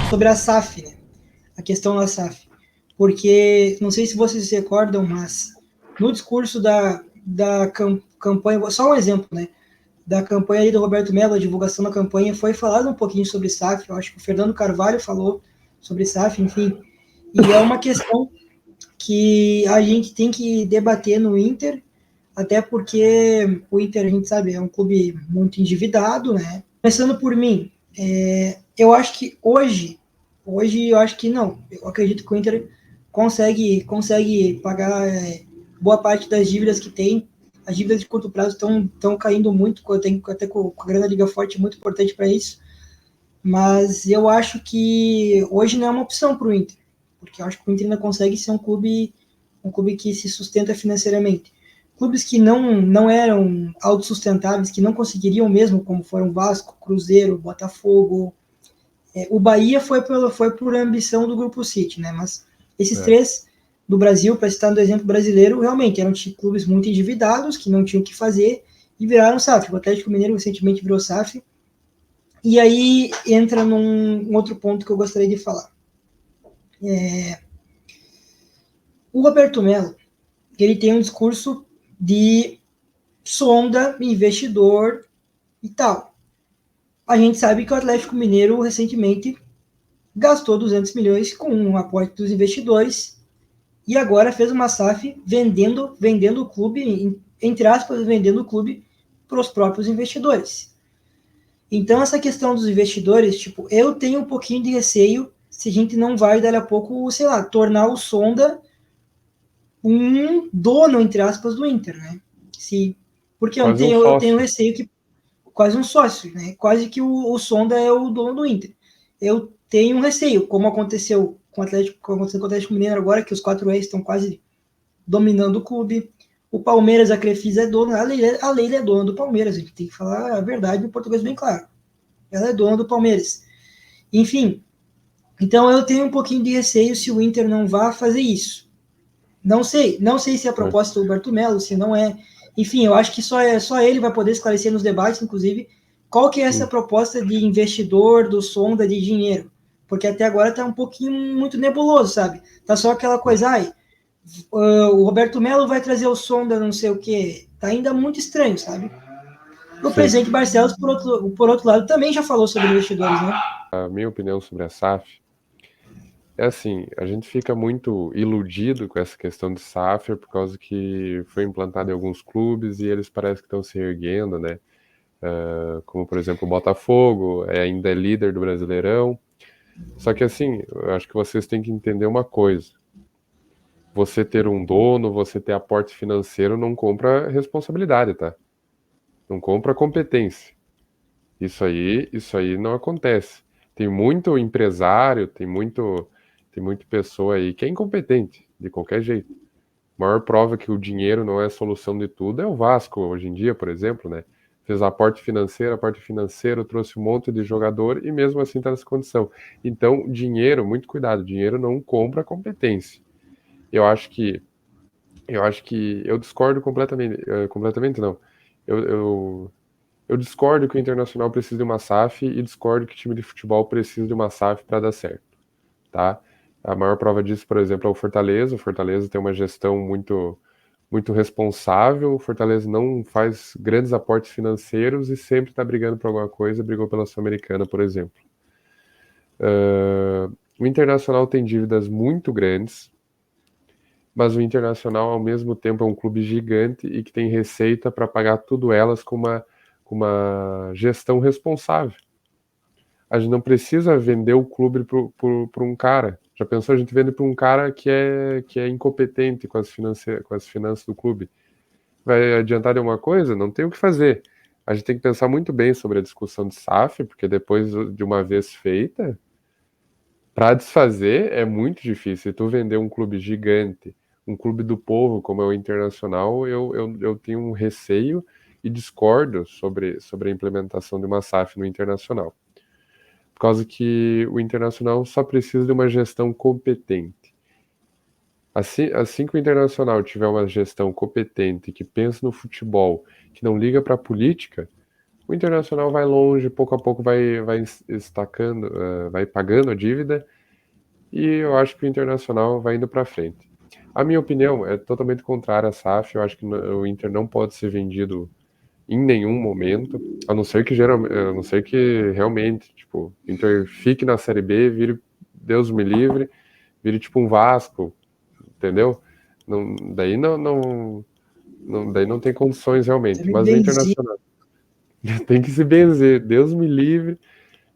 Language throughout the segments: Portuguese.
sobre a SAF, né? A questão da SAF. Porque, não sei se vocês se recordam, mas no discurso da campanha, só um exemplo, né? Da campanha aí do Roberto Mello, a divulgação da campanha, foi falado um pouquinho sobre SAF. Eu acho que o Fernando Carvalho falou sobre SAF, enfim. E é uma questão que a gente tem que debater no Inter, até porque o Inter, a gente sabe, é um clube muito endividado, né? Começando por mim, eu acho que hoje eu acho que não. Eu acredito que o Inter consegue pagar boa parte das dívidas que tem. As dívidas de curto prazo estão caindo muito, até com a grana Liga Forte é muito importante para isso. Mas eu acho que hoje não é uma opção para o Inter, porque eu acho que o Inter ainda consegue ser um clube que se sustenta financeiramente. Clubes que não eram autossustentáveis, que não conseguiriam mesmo, como foram Vasco, Cruzeiro, Botafogo. O Bahia foi por ambição do Grupo City, né? Mas esses É. três do Brasil, para citar no exemplo brasileiro, realmente eram clubes muito endividados, que não tinham o que fazer, e viraram SAF. O Atlético Mineiro recentemente virou SAF, e aí entra num outro ponto que eu gostaria de falar. O Roberto Melo, ele tem um discurso de sonda, investidor e tal. A gente sabe que o Atlético Mineiro recentemente gastou 200 milhões com um aporte dos investidores e agora fez uma SAF vendendo o clube, entre aspas, vendendo o clube para os próprios investidores. Então, essa questão dos investidores, tipo, eu tenho um pouquinho de receio se a gente não vai, daqui a pouco, sei lá, tornar o Sonda um dono, entre aspas, do Inter, né? Se, porque Quase um eu tenho sócio. receio que quase um sócio, né? Quase que o Sonda é o dono do Inter. Eu tenho um receio, como aconteceu com o Atlético Mineiro agora, que os 4 estão quase dominando o clube. O Palmeiras, a Crefisa é dona, a Leila é dona do Palmeiras, a gente tem que falar a verdade em português bem claro. Ela é dona do Palmeiras. Enfim, então eu tenho um pouquinho de receio se o Inter não vai fazer isso. Não sei se é a É. proposta do Roberto Melo, se não é. Enfim, eu acho que só ele vai poder esclarecer nos debates, inclusive, qual que é essa Sim. proposta de investidor, do sonda, de dinheiro. Porque até agora tá um pouquinho muito nebuloso, sabe? Tá só aquela coisa, ai, o Roberto Melo vai trazer o sonda, não sei o quê. Tá ainda muito estranho, sabe? O Sim. presidente Barcelos, por outro lado, também já falou sobre investidores, né? A minha opinião sobre a SAF é assim, a gente fica muito iludido com essa questão de SAF por causa que foi implantado em alguns clubes e eles parecem que estão se erguendo, né? Como, por exemplo, o Botafogo, ainda é líder do Brasileirão. Só que assim, eu acho que vocês têm que entender uma coisa. Você ter um dono, você ter aporte financeiro não compra responsabilidade, tá? Não compra competência. Isso aí não acontece. Tem muito empresário, tem muito pessoa aí que é incompetente, de qualquer jeito. A maior prova que o dinheiro não é a solução de tudo é o Vasco, hoje em dia, por exemplo, né? Fez aporte financeiro, trouxe um monte de jogador e mesmo assim está nessa condição. Então, dinheiro, muito cuidado, dinheiro não compra competência. Eu acho que eu discordo completamente, completamente não. Eu eu discordo que o Internacional precisa de uma SAF e discordo que o time de futebol precisa de uma SAF para dar certo, tá? A maior prova disso, por exemplo, é o Fortaleza. O Fortaleza tem uma gestão muito responsável. O Fortaleza não faz grandes aportes financeiros e sempre está brigando por alguma coisa. Brigou pela Sul-Americana, por exemplo. O Internacional tem dívidas muito grandes, mas o Internacional, ao mesmo tempo, é um clube gigante e que tem receita para pagar tudo elas com uma gestão responsável. A gente não precisa vender o clube por um cara. Já pensou? A gente vende para um cara que é incompetente com as finanças do clube. Vai adiantar de alguma coisa? Não tem o que fazer. A gente tem que pensar muito bem sobre a discussão de SAF, porque depois de uma vez feita, para desfazer é muito difícil. Se tu vender um clube gigante, um clube do povo como é o Internacional, eu tenho um receio e discordo sobre a implementação de uma SAF no Internacional. Por causa que o Internacional só precisa de uma gestão competente. Assim que o Internacional tiver uma gestão competente, que pensa no futebol, que não liga para a política, O Internacional vai longe, pouco a pouco vai estacando, vai pagando a dívida, e eu acho que o Internacional vai indo para frente. A minha opinião é totalmente contrária à SAF. Eu acho que o Inter não pode ser vendido em nenhum momento, a não ser que realmente, tipo, o Inter fique na Série B, vire, Deus me livre, vire tipo um Vasco, entendeu? Não, daí não tem condições Você realmente. me Mas o benzi, Internacional tem que se benzer, Deus me livre.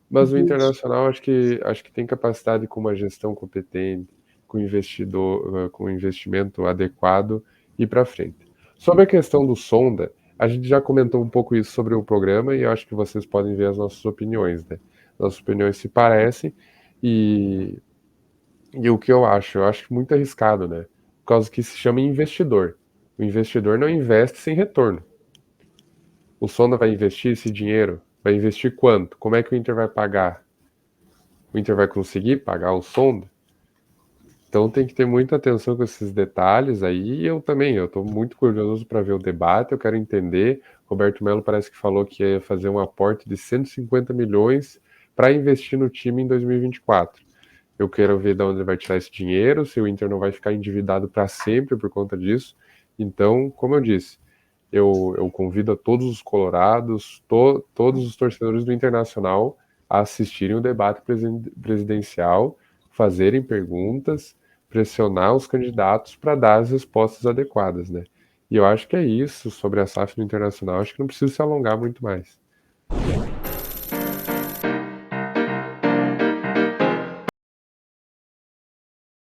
Mas o Deus. Internacional acho que tem capacidade com uma gestão competente, com investidor, com investimento adequado e para frente. Sobre a questão do Sonda, a gente já comentou um pouco isso sobre o programa e eu acho que vocês podem ver as nossas opiniões, né? Nossas opiniões se parecem e, e o que eu acho muito arriscado, né? Por causa que se chama investidor. O investidor não investe sem retorno. O Sonda vai investir esse dinheiro? Vai investir quanto? Como é que o Inter vai pagar? O Inter vai conseguir pagar o Sonda? Então tem que ter muita atenção com esses detalhes aí. E eu também, eu estou muito curioso para ver o debate, eu quero entender. Roberto Melo parece que falou que ia fazer um aporte de 150 milhões para investir no time em 2024. Eu quero ver de onde ele vai tirar esse dinheiro, se o Inter não vai ficar endividado para sempre por conta disso. Então, como eu disse, eu convido a todos os colorados, todos os torcedores do Internacional a assistirem o debate presidencial, fazerem perguntas, pressionar os candidatos para dar as respostas adequadas, né? E eu acho que é isso sobre a SAF no Internacional. Acho que não preciso se alongar muito mais.